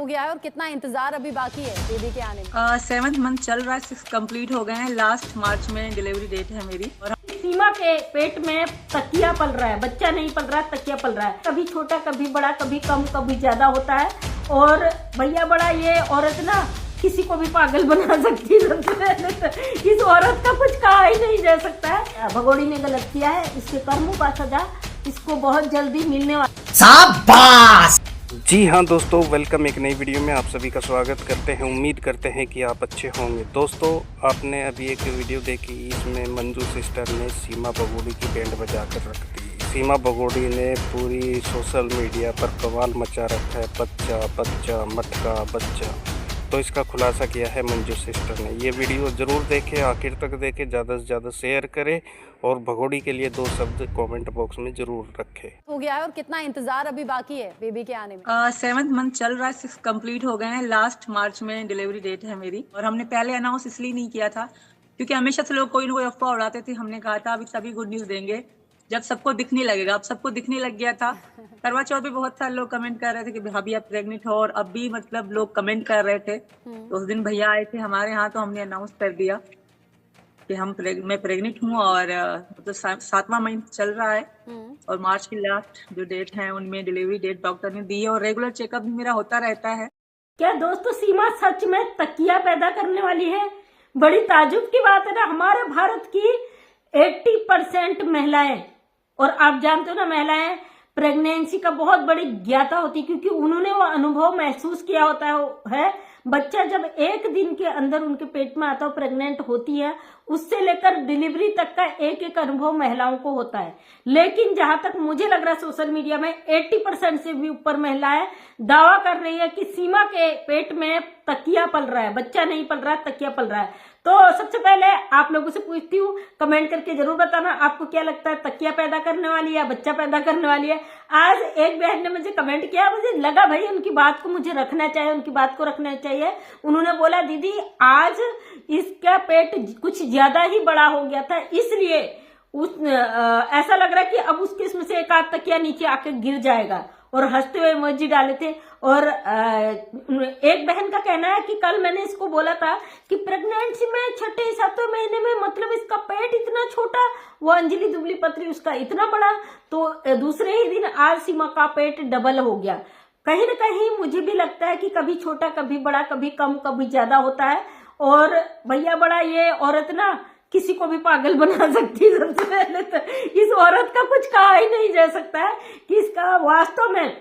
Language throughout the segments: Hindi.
गया है और कितना इंतजार अभी बाकी है बेबी के आने में? 7th मंथ चल रहा है, 6 कंप्लीट हो गए हैं। लास्ट मार्च में डिलीवरी डेट है मेरी। और सीमा के पेट में तकिया पल रहा है, बच्चा नहीं पल रहा है, तकिया पल रहा है। कभी छोटा कभी बड़ा, कभी कम कभी ज्यादा होता है। और भैया बड़ा ये औरत ना किसी को भी पागल बना सकती है। इस औरत का कुछ कहा ही नहीं जा सकता है। भगोड़ी ने गलत किया है, इसके कर्मों का सजा इसको बहुत जल्दी मिलने वाला। शाबाश। जी हाँ दोस्तों, वेलकम एक नई वीडियो में आप सभी का स्वागत करते हैं। उम्मीद करते हैं कि आप अच्छे होंगे। दोस्तों, आपने अभी एक वीडियो देखी, इसमें मंजू सिस्टर ने सीमा भगोड़ी की बैंड बजा कर रख दी। सीमा भगोड़ी ने पूरी सोशल मीडिया पर बवाल मचा रखा है। बच्चा बच्चा मटका बच्चा, तो इसका खुलासा किया है मंजू सिस्टर ने। ये वीडियो ज़रूर देखें, आखिर तक देखें, ज़्यादा से ज़्यादा शेयर करें और भगोड़ी के लिए 2 शब्द कमेंट बॉक्स में ज़रूर रखें। हो गया है और कितना इंतजार अभी बाकी है बेबी के आने में? 7th मंथ चल रहा है, 6 कंप्लीट हो गए हैं। लास्ट मार्च में डिलीवरी डेट है मेरी। और हमने पहले अनाउंस इसलिए नहीं किया था क्योंकि हमेशा से लोग कोई ना कोई अफवाह उड़ाते थे। हमने कहा था अभी सभी गुड न्यूज़ देंगे जब सबको दिखने लगेगा। अब सबको दिखने लग गया था। करवा चौथ पे बहुत सारे लोग कमेंट कर रहे थे कि भाभी आप प्रेग्नेंट हो, और अब भी मतलब लोग कमेंट कर रहे थे। तो उस दिन भैया आए थे हमारे यहाँ, तो हमने अनाउंस कर दिया कि मैं प्रेग्नेंट हूँ। और तो 7वां महीना चल रहा है और मार्च की लास्ट जो डेट है उनमें डिलीवरी डेट डॉक्टर ने दी है। और रेगुलर चेकअप भी मेरा होता रहता है। क्या दोस्तों, सीमा सच में तकिया पैदा करने वाली है? बड़ी ताजुब की बात है ना। हमारे भारत की 80% महिलाएं, और आप जानते हो ना, महिलाएं प्रेगनेंसी का बहुत बड़ी ज्ञाता होती, क्योंकि उन्होंने वो अनुभव महसूस किया होता है। बच्चा जब 1 दिन के अंदर उनके पेट में आता है, प्रेग्नेंट होती है, उससे लेकर डिलीवरी तक का एक एक अनुभव महिलाओं को होता है। लेकिन जहां तक मुझे लग रहा है, सोशल मीडिया में 80% से भी ऊपर महिलाएं दावा कर रही है कि सीमा के पेट में तकिया पल रहा है, बच्चा नहीं पल रहा है, तकिया पल रहा है। तो सबसे पहले आप लोगों से पूछती हूँ, कमेंट करके जरूर बताना आपको क्या लगता है, तकिया पैदा करने वाली है या बच्चा पैदा करने वाली है। आज एक बहन ने मुझे कमेंट किया, मुझे लगा भाई उनकी बात को मुझे रखना चाहिए, उनकी बात को रखना चाहिए। उन्होंने बोला दीदी आज इसका पेट कुछ ज्यादा ही बड़ा हो गया था, इसलिए ऐसा लग रहा है कि अब उसके इसमें से एक आध तकिया नीचे आके गिर जाएगा, और हंसते हुए इमोजी डाले थे। और एक बहन का कहना है कि कल मैंने इसको बोला था कि प्रेगनेंसी में 6-7वें महीने में मतलब इसका पेट इतना छोटा, वो अंजलि दुबली पतली, उसका इतना बड़ा। तो दूसरे ही दिन आज सीमा का पेट डबल हो गया। कहीं ना कहीं मुझे भी लगता है कि कभी छोटा कभी बड़ा, कभी कम कभी ज्यादा होता है। और भैया बड़ा ये औरत ना किसी को भी पागल बना सकती है। सबसे पहले तो इस औरत का कुछ कहा ही नहीं जा सकता है कि इसका वास्तव में।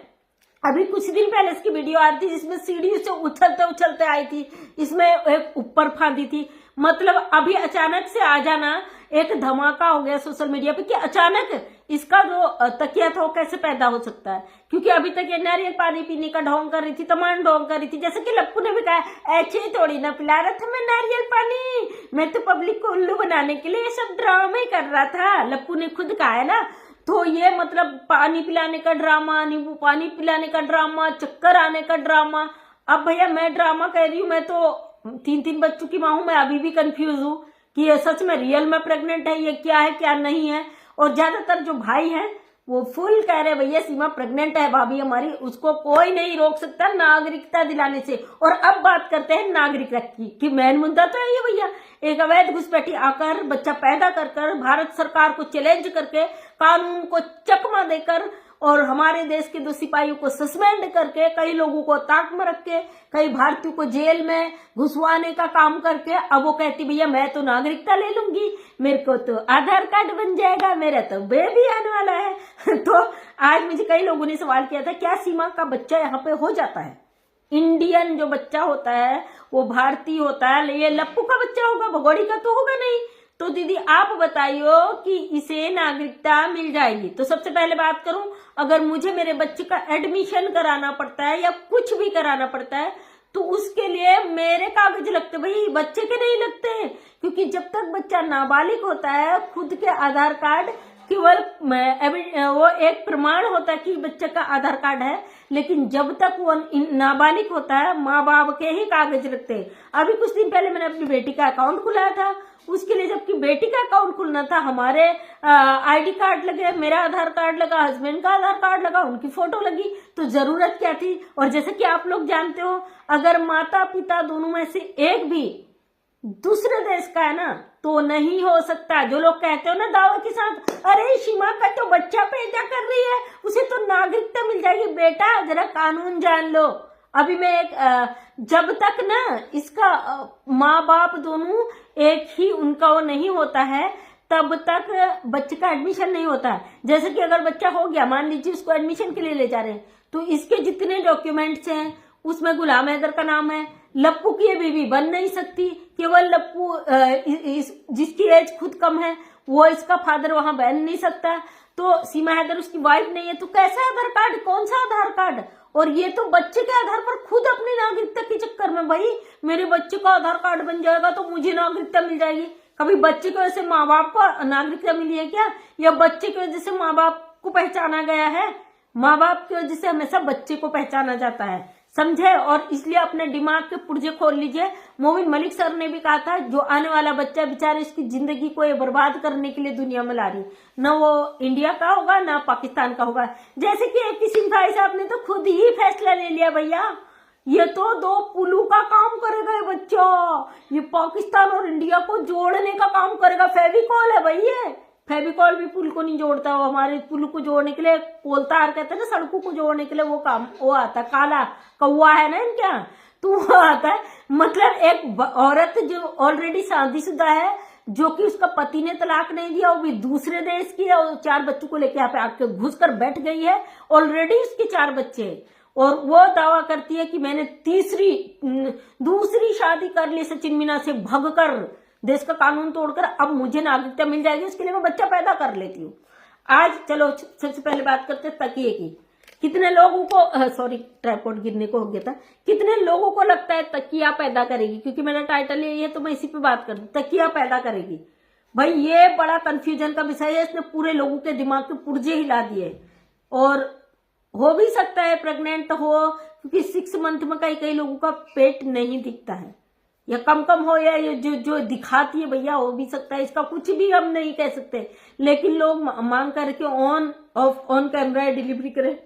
अभी कुछ दिन पहले इसकी वीडियो आ रही थी जिसमें सीढ़ी से उछलते उछलते आई थी, इसमें एक ऊपर फांदी थी। मतलब अभी अचानक से आ जाना, एक धमाका हो गया सोशल मीडिया पे कि अचानक इसका जो तकिया था वो कैसे पैदा हो सकता है। क्योंकि अभी तक ये नारियल पानी पीने का ढोंग कर रही थी, तमाम ढोंग कर रही थी। जैसे कि लप्पू ने भी कहा, ऐसे ही थोड़ी ना पिला रहा था मैं नारियल पानी, मैं तो पब्लिक को उल्लू बनाने के लिए ये सब ड्रामे कर रहा था। लप्पू ने खुद कहा है ना। तो ये मतलब पानी पिलाने का ड्रामा, नींबू पानी पिलाने का ड्रामा, चक्कर आने का ड्रामा। अब भैया मैं ड्रामा कह रही हूँ, मैं तो 3 बच्चों की माँ हूँ, मैं अभी भी कंफ्यूज हूँ कि ये सच में रियल में प्रेग्नेंट है, ये क्या है क्या नहीं है। और ज्यादातर जो भाई हैं वो फुल कह रहे भैया सीमा प्रेग्नेंट है भाभी हमारी, उसको कोई नहीं रोक सकता नागरिकता दिलाने से। और अब बात करते हैं नागरिकता की कि मेन मुद्दा तो है ये भैया, एक अवैध घुसपैठी आकर बच्चा पैदा कर भारत सरकार को चैलेंज करके, कानून को चकमा देकर, और हमारे देश के 2 सिपाहियों को सस्पेंड करके, कई लोगों को ताक में रख के, कई भारतीयों को जेल में घुसवाने का काम करके, अब वो कहती भैया मैं तो नागरिकता ले लूंगी, मेरे को तो आधार कार्ड बन जाएगा, मेरा तो बेबी आने वाला है। तो आज मुझे कई लोगों ने सवाल किया था क्या सीमा का बच्चा यहाँ पे हो जाता है? इंडियन जो बच्चा होता है वो भारतीय होता है, ये लप्पू का बच्चा होगा, भगोड़ी का तो होगा नहीं। तो दीदी आप बताइयो कि इसे नागरिकता मिल जाएगी? तो सबसे पहले बात करूं, अगर मुझे मेरे बच्चे का एडमिशन कराना पड़ता है या कुछ भी कराना पड़ता है तो उसके लिए मेरे कागज लगते, भाई बच्चे के नहीं लगते। क्योंकि जब तक बच्चा नाबालिग होता है खुद के आधार कार्ड केवल वो एक प्रमाण होता है कि बच्चे का आधार कार्ड है, लेकिन जब तक वो नाबालिग होता है माँ बाप के ही कागज रखते हैं। अभी कुछ दिन पहले मैंने अपनी बेटी का अकाउंट खुलाया था, उसके लिए जबकि बेटी का अकाउंट खुलना था, हमारे आईडी कार्ड लगे, मेरा आधार कार्ड लगा, हस्बैंड का आधार कार्ड लगा, उनकी फोटो लगी, तो जरूरत क्या थी। और जैसे कि आप लोग जानते हो, अगर माता पिता दोनों में से एक भी दूसरे देश का है ना तो नहीं हो सकता। जो लोग कहते हो ना दावे के साथ, अरे सीमा का तो बच्चा पैदा कर रही है, उसे तो नागरिकता मिल जाएगी। बेटा जरा कानून जान लो। अभी मैं जब तक ना इसका माँ बाप दोनों एक ही उनका वो नहीं होता है, तब तक बच्चे का एडमिशन नहीं होता है। जैसे कि अगर बच्चा हो गया, मान लीजिए उसको एडमिशन के लिए ले जा रहे हैं, तो इसके जितने डॉक्यूमेंट्स हैं उसमें गुलाम हैदर का नाम है। लप्पू की बीवी बन नहीं सकती, केवल लप्पू जिसकी एज खुद कम है वो इसका फादर वहां बन नहीं सकता। तो सीमा हैदर उसकी वाइफ नहीं है, तो कैसा आधार कार्ड, कौन सा आधार कार्ड। और ये तो बच्चे के आधार पर खुद अपनी नागरिकता के चक्कर में, भाई मेरे बच्चे का आधार कार्ड बन जाएगा तो मुझे नागरिकता मिल जाएगी। कभी बच्चे की वजह से माँ बाप को नागरिकता मिली है क्या, या बच्चे की वजह से माँ बाप को पहचाना गया है। माँ बाप की वजह से हमेशा बच्चे को पहचाना जाता है, समझे। और इसलिए अपने दिमाग के पुर्जे खोल लीजिए। मोमिन मलिक सर ने भी कहा था, जो आने वाला बच्चा बेचारे इसकी जिंदगी को ये बर्बाद करने के लिए दुनिया में ला रही, न वो इंडिया का होगा ना पाकिस्तान का होगा। जैसे कि एक किस्म भाई साहब ने तो खुद ही फैसला ले लिया, भैया ये तो 2 पुलों का काम करेगा ये बच्चा, ये पाकिस्तान और इंडिया को जोड़ने का काम करेगा। फेविकॉल है भाई, ये फेविकॉल भी पुल को नहीं जोड़ता, वो हमारे पुल को जोड़ने के लिए कोलतार कहते हैं ना, सड़कों को जोड़ने के लिए वो काम वो आता है। काला कौवा है ना इनके यहाँ, तो वो आता है। मतलब एक औरत जो ऑलरेडी शादीशुदा है, जो कि उसका पति ने तलाक नहीं दिया, वो भी दूसरे देश की है, और 4 बच्चों को लेकर यहाँ पे आके घुस कर बैठ गई है। ऑलरेडी उसके 4 बच्चे हैं, और वो दावा करती है कि मैंने दूसरी शादी कर ली सचिन मीना से भगकर, देश का कानून तोड़कर, अब मुझे नागरिकता मिल जाएगी, उसके लिए मैं बच्चा पैदा कर लेती हूँ। आज चलो सबसे पहले बात करते हैं तकिए की। कितने लोगों को सॉरी ट्राइपॉड गिरने को हो गया था। कितने लोगों को लगता है तकिया पैदा करेगी, क्योंकि मेरा टाइटल यही है तो मैं इसी पे बात कर दूं, तकिया पैदा करेगी। भाई ये बड़ा कंफ्यूजन का विषय है, इसने पूरे लोगों के दिमाग के पुर्जे हिला दिए। और हो भी सकता है प्रेग्नेंट हो, क्योंकि 6 मंथ में कई लोगों का पेट नहीं दिखता है, या कम हो, या जो दिखाती है भैया हो भी सकता है। इसका कुछ भी हम नहीं कह सकते, लेकिन लोग मांग करके ऑन कैमरा डिलीवरी करे,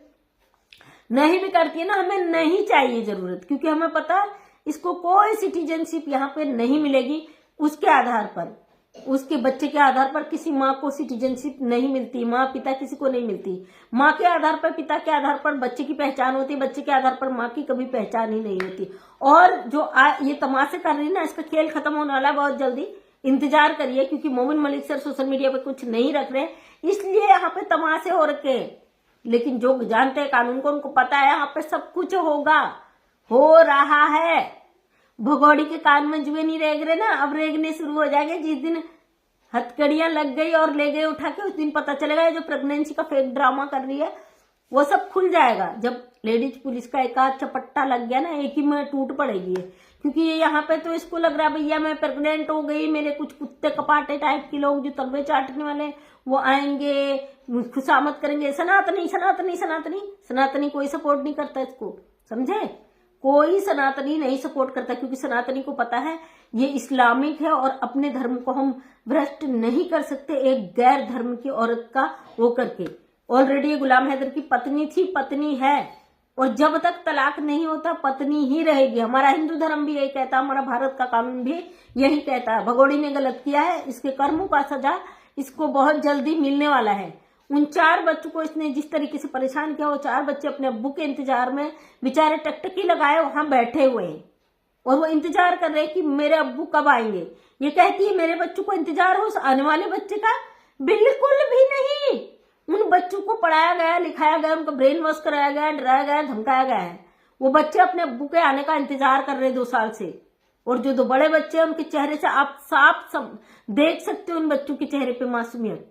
नहीं भी करती है ना, हमें नहीं चाहिए जरूरत, क्योंकि हमें पता है इसको कोई सिटीजनशिप यहाँ पे नहीं मिलेगी। उसके आधार पर, उसके बच्चे के आधार पर किसी माँ को सिटीजनशिप नहीं मिलती, माँ पिता किसी को नहीं मिलती। माँ के आधार पर, पिता के आधार पर बच्चे की पहचान होती है, बच्चे के आधार पर माँ की कभी पहचान ही नहीं होती। और जो ये तमाशे कर रही है ना, इसका खेल खत्म होने वाला है बहुत जल्दी, इंतजार करिए। क्योंकि मोमिन मलिक सर सोशल मीडिया पे कुछ नहीं रख रहे, इसलिए यहाँ पे तमाशे हो रखे। लेकिन जो जानते हैं कानून को, उनको पता है यहाँ पे सब कुछ होगा, हो रहा है। भगोड़ी के कान में जुए नहीं रेग रहे ना, अब रेगने शुरू हो जाएंगे। जिस दिन हथकड़ियां लग गई और ले गए उठा के, उस दिन पता चलेगा जो प्रेगनेंसी का फेक ड्रामा कर रही है वो सब खुल जाएगा। जब लेडीज पुलिस का एक आध चपट्टा लग गया ना, एक ही में टूट पड़ेगी। क्योंकि ये यहाँ पे तो इसको लग रहा है भैया मैं प्रेग्नेंट हो गई, मेरे कुछ कुत्ते कपाटे टाइप के लोग जो तलवे चाटने वाले वो आएंगे, खुशामद करेंगे, सनातनी सनातनी सनातनी। सनातनी कोई सपोर्ट नहीं करता इसको, समझे। कोई सनातनी नहीं सपोर्ट करता, क्योंकि सनातनी को पता है ये इस्लामिक है और अपने धर्म को हम भ्रष्ट नहीं कर सकते एक गैर धर्म की औरत का वो करके। ऑलरेडी ये गुलाम हैदर की पत्नी थी, पत्नी है, और जब तक तलाक नहीं होता पत्नी ही रहेगी। हमारा हिंदू धर्म भी यही कहता है, हमारा भारत का कानून भी यही कहता है। भगोड़ी ने गलत किया है, इसके कर्मों का सजा इसको बहुत जल्दी मिलने वाला है। उन 4 बच्चों को इसने जिस तरीके से परेशान किया, वो 4 बच्चे अपने अब्बू के इंतजार में बेचारे टकटकी लगाए वहां बैठे हुए हैं, और वो इंतजार कर रहे हैं कि मेरे अब्बू कब आएंगे। ये कहती है मेरे बच्चों को इंतजार हो आने वाले बच्चे का, बिल्कुल भी नहीं। उन बच्चों को पढ़ाया गया, लिखाया गया, उनको ब्रेन वॉश कराया गया, डराया गया, धमकाया गया है। वो बच्चे अपने अब्बू के आने का इंतजार कर रहे हैं 2 साल से। और जो 2 बड़े बच्चे हैं उनके चेहरे से आप साफ देख सकते हो, उन बच्चों के चेहरे पे मासूमियत।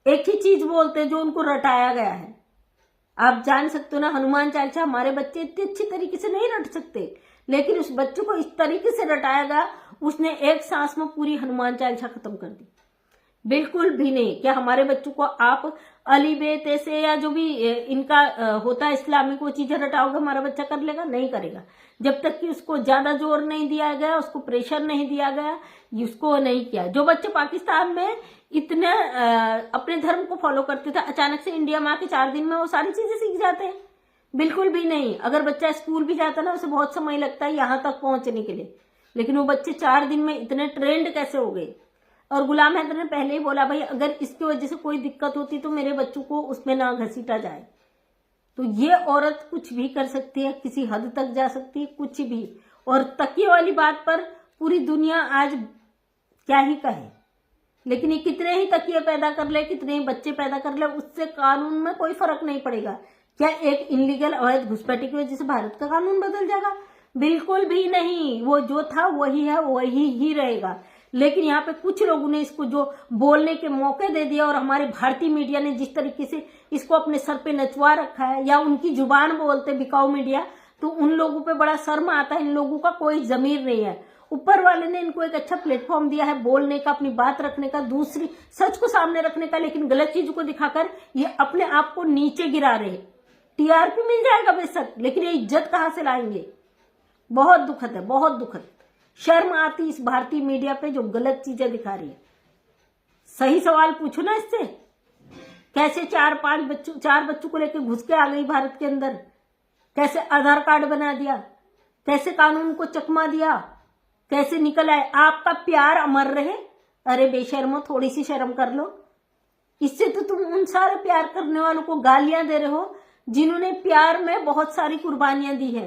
एक ही चीज बोलते हैं जो उनको रटाया गया है। आप जान सकते हो ना, हनुमान चालीसा हमारे बच्चे इतनी अच्छी तरीके से नहीं रट सकते, लेकिन उस बच्चों को इस तरीके से रटाया गया, उसने एक सांस में पूरी हनुमान चालीसा खत्म कर दी। बिल्कुल भी नहीं। क्या हमारे बच्चों को आप अली बेत ऐसे या जो भी इनका होता है इस्लामिक वो चीजें रटाओगे, हमारा बच्चा कर लेगा? नहीं करेगा। जब तक कि उसको ज्यादा जोर नहीं दिया गया, उसको प्रेशर नहीं दिया गया, उसको नहीं किया। जो बच्चे पाकिस्तान में इतने अपने धर्म को फॉलो करते थे, अचानक से इंडिया में आके 4 दिन में वो सारी चीजें सीख जाते हैं? बिल्कुल भी नहीं। अगर बच्चा स्कूल भी जाता ना, उसे बहुत समय लगता है यहाँ तक पहुंचने के लिए, लेकिन वो बच्चे 4 दिन में इतने ट्रेंड कैसे हो गए। और गुलाम हैदर ने पहले ही बोला, भाई अगर इसकी वजह से कोई दिक्कत होती तो मेरे बच्चों को उसमें ना घसीटा जाए। तो ये औरत कुछ भी कर सकती है, किसी हद तक जा सकती है, कुछ भी। और तकिए वाली बात पर पूरी दुनिया आज क्या ही कहे, लेकिन ये कितने ही तकिए पैदा कर ले, कितने ही बच्चे पैदा कर ले, उससे कानून में कोई फर्क नहीं पड़ेगा। क्या एक इनलीगल अवैध घुसपैठी की वजह से भारत का कानून बदल जाएगा? बिल्कुल भी नहीं। वो जो था वही है, वही ही रहेगा। लेकिन यहाँ पे कुछ लोगों ने इसको जो बोलने के मौके दे दिया, और हमारे भारतीय मीडिया ने जिस तरीके से इसको अपने सर पे नचवा रखा है, या उनकी जुबान बोलते बिकाऊ मीडिया, तो उन लोगों पे बड़ा शर्म आता है। इन लोगों का कोई जमीर नहीं है। ऊपर वाले ने इनको एक अच्छा प्लेटफॉर्म दिया है बोलने का, अपनी बात रखने का, दूसरी सच को सामने रखने का, लेकिन गलत चीजों को दिखाकर ये अपने आप को नीचे गिरा रहे। टीआरपी मिल जाएगा बेशक, लेकिन ये इज्जत कहां से लाएंगे? बहुत दुखद है, बहुत दुखद। शर्म आती इस भारतीय मीडिया पे जो गलत चीजें दिखा रही है। सही सवाल पूछो ना इससे। कैसे 4 बच्चों को लेकर घुस के आ गई भारत के अंदर? कैसे आधार कार्ड बना दिया? कैसे कानून को चकमा दिया? कैसे निकल आए? आपका प्यार अमर रहे। अरे बेशर्मो, थोड़ी सी शर्म कर लो। इससे तो तुम उन सारे प्यार करने वालों को गालियां दे रहे हो जिन्होंने प्यार में बहुत सारी कुर्बानियां दी है।